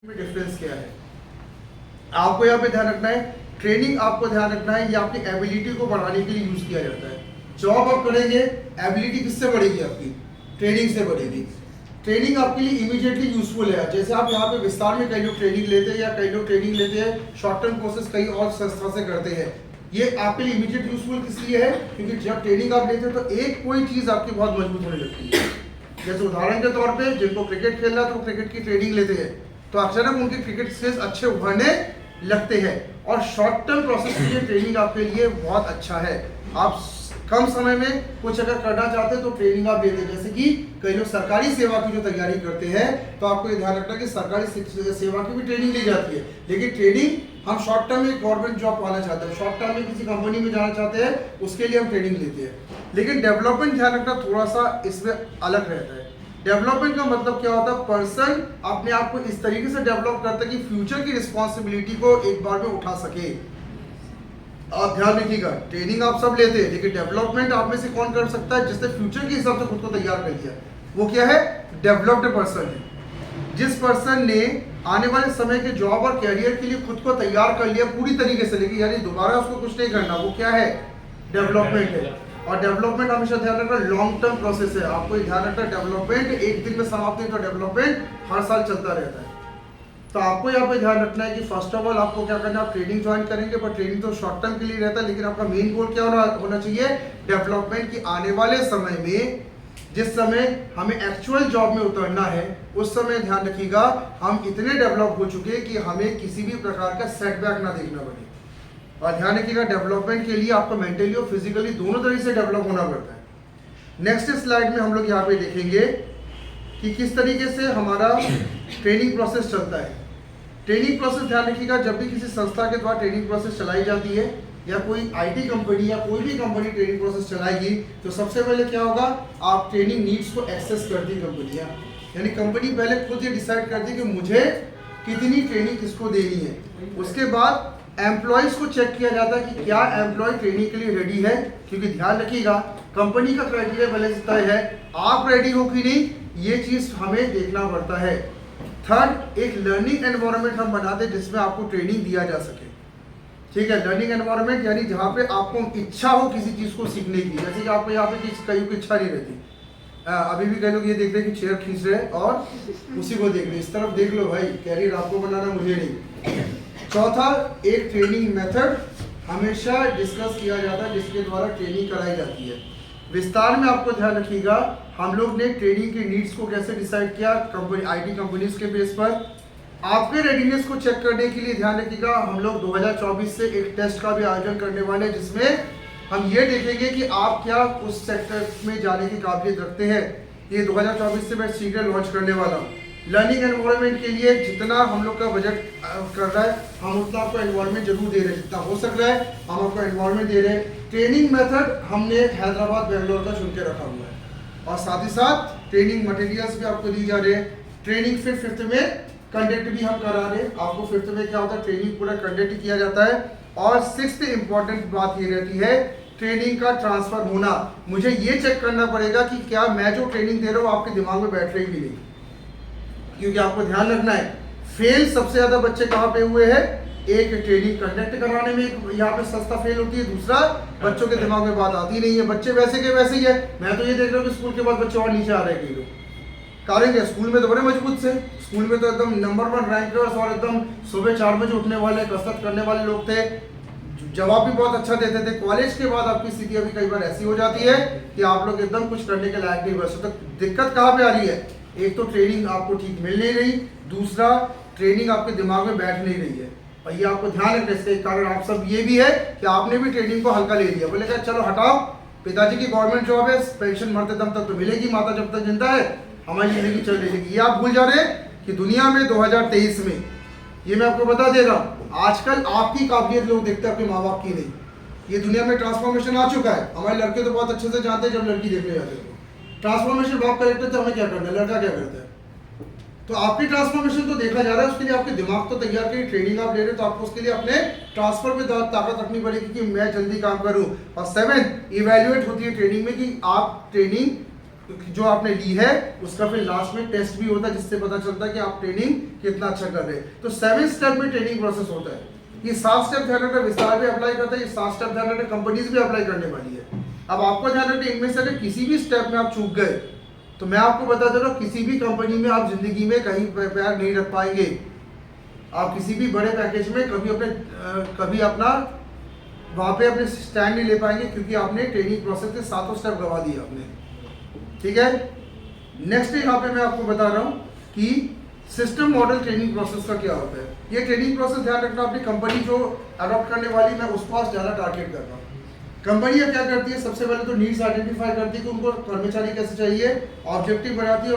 में डिफरेंस क्या है आपको यहाँ पे ध्यान रखना है। ट्रेनिंग आपको ध्यान रखना है, ये आपकी एबिलिटी को बढ़ाने के लिए यूज किया जाता है। जॉब आप करेंगे, एबिलिटी किससे बढ़ेगी? आपकी ट्रेनिंग से बढ़ेगी। ट्रेनिंग आपके लिए इमीडिएटली यूजफुल है। जैसे आप यहाँ पे विस्तार में कई लोग ट्रेनिंग लेते हैं या कई लोग ट्रेनिंग लेते हैं शॉर्ट टर्म कोर्सेज कई और संस्था से करते हैं। ये आपके लिए इमीडिएट यूजफुल किस लिए है? क्योंकि जब ट्रेनिंग आप लेते हैं तो एक कोई चीज आपकी बहुत मजबूत होने लगती है। जैसे उदाहरण के तौर पे जिनको क्रिकेट खेलना है तो क्रिकेट की ट्रेनिंग लेते हैं तो अचानक उनके क्रिकेट स्किल्स अच्छे उभरने लगते हैं। और शॉर्ट टर्म प्रोसेस के लिए ट्रेनिंग आपके लिए बहुत अच्छा है। आप कम समय में कुछ अगर करना चाहते हैं तो ट्रेनिंग आप लेते हैं। जैसे कि कई लोग सरकारी सेवा की जो तैयारी करते हैं तो आपको ये ध्यान रखना कि सरकारी सेवा की भी ट्रेनिंग ली जाती है। लेकिन ट्रेनिंग हम शॉर्ट टर्म में गवर्नमेंट जॉब पाना चाहते हैं, शॉर्ट टर्म में किसी कंपनी में जाना चाहते हैं, उसके लिए हम ट्रेनिंग लेते हैं। लेकिन डेवलपमेंट ध्यान रखना थोड़ा सा इसमें अलग रहता है। डेवलपमेंट का मतलब क्या होता है? पर्सन अपने आप को इस तरीके से डेवलप करता है कि फ्यूचर की रिस्पॉन्सिबिलिटी को एक बार में उठा सके। आप ध्यान रखिएगा, ट्रेनिंग आप सब लेते हैं लेकिन डेवलपमेंट आप में से कौन कर सकता है? जिसने फ्यूचर के हिसाब से खुद को तैयार कर लिया, वो क्या है? डेवलप्ड पर्सन है। जिस पर्सन ने आने वाले समय के जॉब और कैरियर के लिए खुद को तैयार कर लिया पूरी तरीके से, लेकिन यानी दोबारा उसको कुछ नहीं करना, वो क्या है? डेवलपमेंट है। और डेवलपमेंट हमेशा ध्यान रखना लॉन्ग टर्म प्रोसेस है। आपको ध्यान रखना डेवलपमेंट एक दिन में समाप्त नहीं, तो डेवलपमेंट हर साल चलता रहता है। तो आपको यहाँ पे ध्यान रखना है कि फर्स्ट ऑफ ऑल आपको क्या करना है, आप ट्रेनिंग ज्वाइन करेंगे पर ट्रेनिंग तो शॉर्ट टर्म के लिए रहता है, लेकिन आपका मेन गोल क्या होना चाहिए? डेवलपमेंट की आने वाले समय में जिस समय हमें एक्चुअल जॉब में उतरना है उस समय ध्यान रखिएगा हम इतने डेवलप हो चुके कि हमें किसी भी प्रकार का सेटबैक ना देखना पड़े। और ध्यान रखिएगा डेवलपमेंट के लिए आपको मेंटली और फिजिकली दोनों तरीके से डेवलप होना पड़ता है। नेक्स्ट स्लाइड में हम लोग यहाँ पे देखेंगे कि किस तरीके से हमारा ट्रेनिंग प्रोसेस चलता है। ट्रेनिंग प्रोसेस ध्यान रखिएगा, जब भी किसी संस्था के द्वारा ट्रेनिंग प्रोसेस चलाई जाती है या कोई आईटी कंपनी या कोई भी कंपनी ट्रेनिंग प्रोसेस चलाएगी तो सबसे पहले क्या होगा? आप ट्रेनिंग नीड्स को एक्सेस करती कंपनियां, यानी कंपनी पहले खुद ये डिसाइड करती कि मुझे कितनी ट्रेनिंग किसको देनी है। उसके बाद एम्प्लॉयज को चेक किया जाता है कि क्या एम्प्लॉय ट्रेनिंग के लिए रेडी है, क्योंकि ध्यान रखिएगा कंपनी का क्राइटेरिया पहले से तय है, आप रेडी हो कि नहीं ये चीज हमें देखना पड़ता है। थर्ड, एक लर्निंग एनवायरनमेंट हम बनाते हैं जिसमें आपको ट्रेनिंग दिया जा सके। ठीक है, लर्निंग एनवायरनमेंट यानी जहाँ पे आपको इच्छा हो किसी चीज को सीखने की। जैसे कि आपको यहाँ पे कई को इच्छा नहीं रहती, अभी भी कई लोग ये देख रहे हैं कि चेयर खींच रहे हैं और उसी को देख रहे हैं, इस तरफ देख लो भाई, कैरियर आपको बनाना मुझे नहीं। चौथा, एक ट्रेनिंग मेथड हमेशा डिस्कस किया जाता है जिसके द्वारा ट्रेनिंग कराई जाती है। विस्तार में आपको ध्यान रखिएगा हम लोग ने ट्रेनिंग के नीड्स को कैसे डिसाइड किया कंपनी आईटी कंपनीज के बेस पर। आपके रेडीनेस को चेक करने के लिए ध्यान रखिएगा हम लोग 2024 से एक टेस्ट का भी आयोजन करने वाले हैं जिसमें हम ये देखेंगे कि आप क्या उस सेक्टर में जाने की काबिलियत रखते हैं। ये 2024 से मैं शीघ्र लॉन्च करने वाला हूँ। लर्निंग एनवायरनमेंट के लिए जितना हम लोग का बजट कर रहा है हम उतना आपको एनवायरनमेंट जरूर दे रहे हैं, जितना हो सक रहा है हम आपको एनवायरनमेंट दे रहे हैं। ट्रेनिंग मेथड हमने हैदराबाद बेंगलोर का चुन के रखा हुआ है और साथ ही साथ ट्रेनिंग मटेरियल्स भी आपको दी जा रहे हैं। ट्रेनिंग फिर फिफ्थ में कंडक्ट भी हम करा रहे हैं। आपको फिफ्थ में क्या होता है, ट्रेनिंग पूरा कंडक्ट किया जाता है। और सिक्स्थ इंपॉर्टेंट बात ये रहती है ट्रेनिंग का ट्रांसफर होना। मुझे ये चेक करना पड़ेगा कि क्या मैं जो ट्रेनिंग दे रहा हूँ आपके दिमाग में बैठ रही कि नहीं, क्योंकि आपको ध्यान रखना है फेल सबसे ज्यादा बच्चे कहाँ पे हुए हैं? एक ट्रेनिंग कंडक्ट कराने में यहाँ पे संस्था फेल होती है, दूसरा बच्चों के दिमाग में बात आती नहीं है। बच्चे वैसे के वैसे ही है। मैं तो ये देख रहा हूँ कि स्कूल के बाद बच्चे और नीचे आ रहे हैं कई लोग। कारण क्या? स्कूल में तो बड़े मजबूत से, स्कूल में तो एकदम नंबर 1 रैंकर्स और एकदम सुबह 4 बजे उठने वाले कसरत करने वाले लोग थे, जवाब भी बहुत अच्छा देते थे। कॉलेज के बाद आपकी स्थिति अभी कई बार ऐसी हो जाती है कि आप लोग एकदम कुछ करने के लायक नहीं बचे। तो दिक्कत कहाँ पे आ रही है? एक तो ट्रेनिंग आपको ठीक मिल नहीं रही, दूसरा ट्रेनिंग आपके दिमाग में बैठ नहीं रही है। और ये आपको ध्यान रखना है। इसका एक कारण आप सब ये भी है कि आपने भी ट्रेनिंग को हल्का ले लिया, बोले क्या चलो हटाओ, पिताजी की गवर्नमेंट जॉब है, पेंशन मरते दम तक तो मिलेगी, माता जब तक जिंदा है हमारी जिंदगी चल रही है। ये आप भूल जा रहे हैं कि दुनिया में 2023 में, ये मैं आपको बता दे रहा हूँ, आजकल आपकी काबिलियत लोग देखते हैं, अपने माँ बाप की नहीं। ये दुनिया में ट्रांसफॉर्मेशन आ चुका है। हमारे लड़के तो बहुत अच्छे से जानते हैं, जब लड़की देखने जाते हैं ट्रांसफॉर्मेशन बाप करेक्टर तो हमें क्या करना है, लड़का क्या करता है। तो आपकी ट्रांसफॉर्मेशन तो देखा जा रहा है, उसके लिए आपके दिमाग तो तैयार करिए। ट्रेनिंग आप ले रहे हो तो आपको उसके लिए अपने ट्रांसफर पे ताकत रखनी पड़ेगी कि मैं जल्दी काम करूं। और 7 इवेल्युएट होती है ट्रेनिंग में कि आप ट्रेनिंग जो आपने ली है उसका फिर लास्ट में टेस्ट भी होता है, जिससे पता चलता है कि आप ट्रेनिंग कितना अच्छा कर रहे हैं। तो 7 स्टेप में ट्रेनिंग प्रोसेस होता है। ये 7 स्टेप ध्यान रखना, विस्तार भी अप्लाई करता है, ये 7 स्टेप ध्यान रखना कंपनीज भी अप्लाई करने वाली है। अब आपको ध्यान रखना, इनमें से अगर किसी भी स्टेप में आप चूक गए तो मैं आपको बता दे रहा हूँ, किसी भी कंपनी में आप जिंदगी में कहीं पैर नहीं रख पाएंगे। आप किसी भी बड़े पैकेज में कभी अपना वहाँ पे अपने स्टैंड नहीं ले पाएंगे, क्योंकि आपने ट्रेनिंग प्रोसेस के 7 स्टेप गवा दिए आपने। ठीक है, नेक्स्ट यहाँ पे मैं आपको बता रहा हूँ कि सिस्टम मॉडल ट्रेनिंग प्रोसेस का क्या होता है। ये ट्रेनिंग प्रोसेस ध्यान रखना, अपनी कंपनी जो अडॉप्ट करने वाली, मैं उस पास ज़्यादा टारगेट कर रहा हूँ। कंपनियाँ क्या करती है, सबसे पहले तो नीड्स आइडेंटिफाई करती है कि उनको कर्मचारी कैसे चाहिए, ऑब्जेक्टिव बनाती है।